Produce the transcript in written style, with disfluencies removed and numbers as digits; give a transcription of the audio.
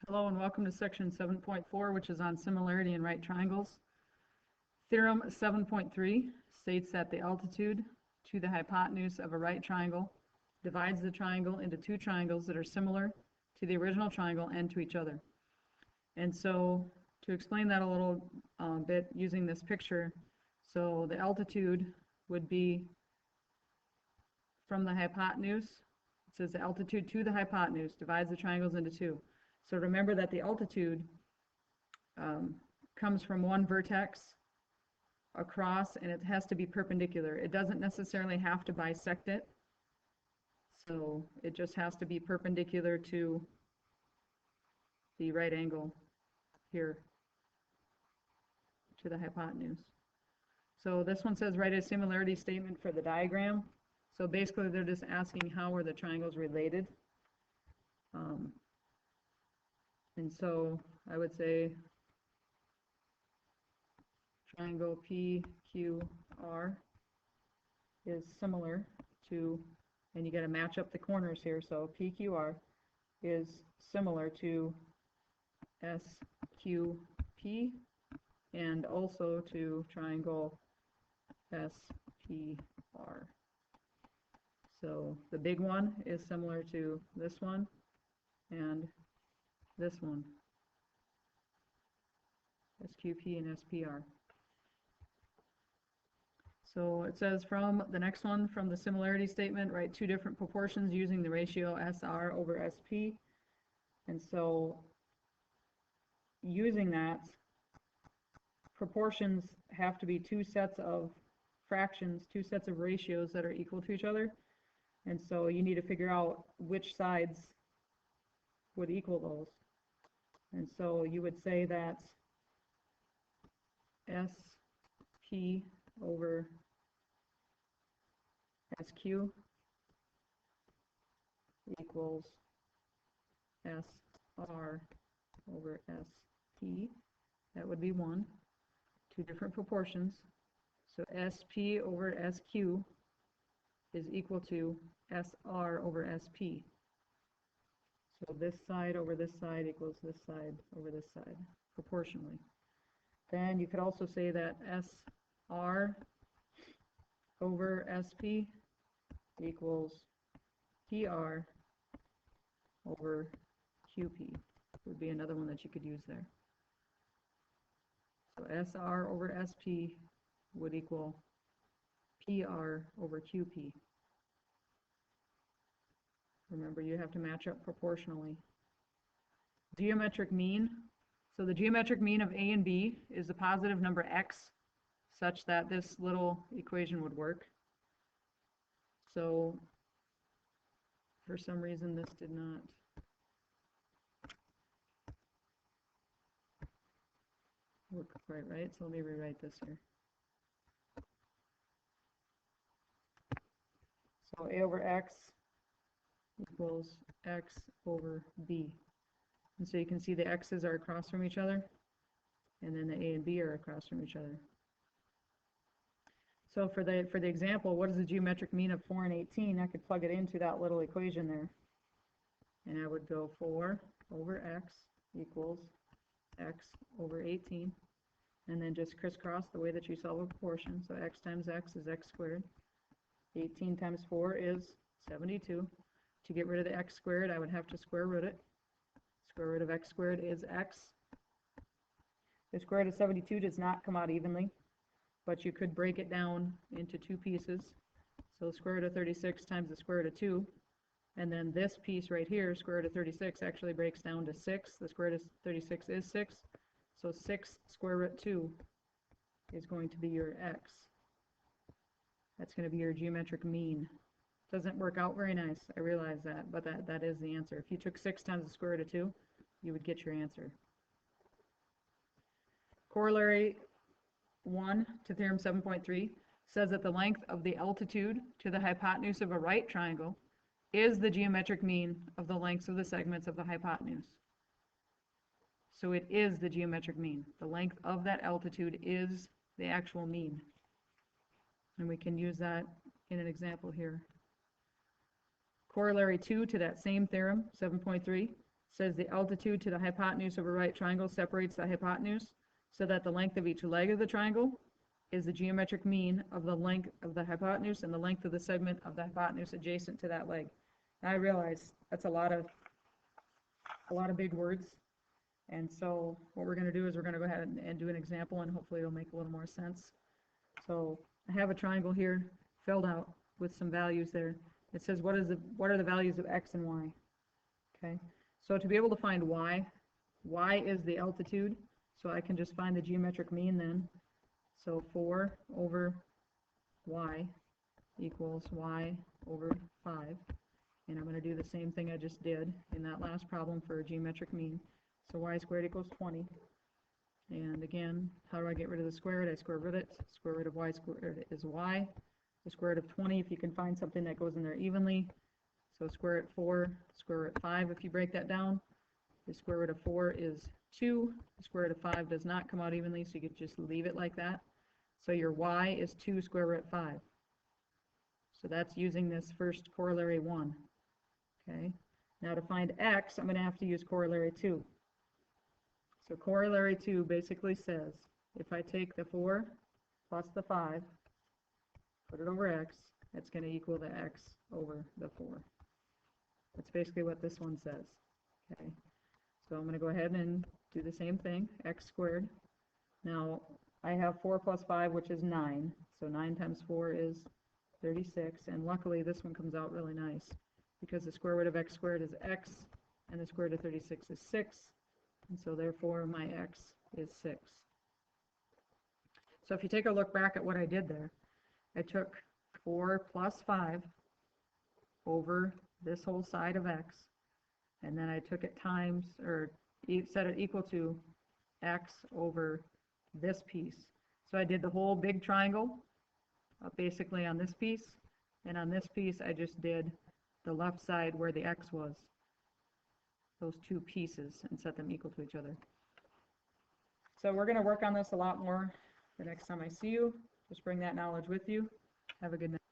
Hello and welcome to section 7.4, which is on similarity in right triangles. Theorem 7.3 states that the altitude to the hypotenuse of a right triangle divides the triangle into two triangles that are similar to the original triangle and to each other. And so to explain that a little bit using this picture, so the altitude would be from the hypotenuse. It says the altitude to the hypotenuse divides the triangles into two. So remember that the altitude comes from one vertex across, and it has to be perpendicular. It doesn't necessarily have to bisect it. So it just has to be perpendicular to the right angle here, to the hypotenuse. So this one says write a similarity statement for the diagram. So basically they're just asking how are the triangles related. And so I would say triangle PQR is similar to, and you got to match up the corners here, so PQR is similar to SQP and also to triangle SPR. So the big one is similar to this one and this one, SQP and SPR. So it says from the next one, from the similarity statement, write two different proportions using the ratio SR over SP. And so using that, proportions have to be two sets of fractions, two sets of ratios that are equal to each other. And so you need to figure out which sides would equal those. And so you would say that SP over SQ equals SR over SP. That would be one. Two different proportions. So SP over SQ is equal to SR over SP. So this side over this side equals this side over this side, proportionally. Then you could also say that SR over SP equals PR over QP. Would be another one that you could use there. So SR over SP would equal PR over QP. Remember, you have to match up proportionally. Geometric mean. So the geometric mean of A and B is the positive number x, such that this little equation would work. So for some reason this did not work quite right, so let me rewrite this here. So A over x equals x over b. And so you can see the x's are across from each other, and then the a and b are across from each other. So for the example, what is the geometric mean of 4 and 18? I could plug it into that little equation there. And I would go 4 over x equals x over 18. And then just crisscross the way that you solve a proportion. So x times x is x squared. 18 times 4 is 72. To get rid of the x squared, I would have to square root it. Square root of x squared is x. The square root of 72 does not come out evenly, but you could break it down into two pieces. So square root of 36 times the square root of 2. And then this piece right here, square root of 36, actually breaks down to 6. The square root of 36 is 6. So 6 square root 2 is going to be your x. That's going to be your geometric mean. Doesn't work out very nice, I realize that, but that is the answer. If you took 6 times the square root of 2, you would get your answer. Corollary 1 to theorem 7.3 says that the length of the altitude to the hypotenuse of a right triangle is the geometric mean of the lengths of the segments of the hypotenuse. So it is the geometric mean. The length of that altitude is the actual mean. And we can use that in an example here. Corollary 2 to that same theorem, 7.3, says the altitude to the hypotenuse of a right triangle separates the hypotenuse so that the length of each leg of the triangle is the geometric mean of the length of the hypotenuse and the length of the segment of the hypotenuse adjacent to that leg. And I realize that's a lot of big words, and so what we're going to do is we're going to go ahead and do an example, and hopefully it'll make a little more sense. So I have a triangle here filled out with some values there. It says what are the values of x and y. Okay, so to be able to find y is the altitude, so I can just find the geometric mean then. So 4 over y equals y over 5. And I'm going to do the same thing I just did in that last problem for a geometric mean. So y squared equals 20. And again, how do I get rid of the square root? I square root it. Square root of y squared is y. The square root of 20, if you can find something that goes in there evenly. So square root 4, square root 5, if you break that down. The square root of 4 is 2. The square root of 5 does not come out evenly, so you could just leave it like that. So your y is 2 square root 5. So that's using this first corollary 1. Okay. Now to find x, I'm going to have to use corollary 2. So corollary 2 basically says if I take the 4 plus the 5, put it over x, that's going to equal the x over the 4. That's basically what this one says. Okay. So I'm going to go ahead and do the same thing, x squared. Now I have 4 plus 5, which is 9. So 9 times 4 is 36, and luckily this one comes out really nice because the square root of x squared is x, and the square root of 36 is 6, and so therefore my x is 6. So if you take a look back at what I did there, I took 4 plus 5 over this whole side of x, and then I took it times, or set it equal to x over this piece. So I did the whole big triangle basically on this piece, and on this piece I just did the left side where the x was, those two pieces, and set them equal to each other. So we're going to work on this a lot more the next time I see you. Just bring that knowledge with you. Have a good night.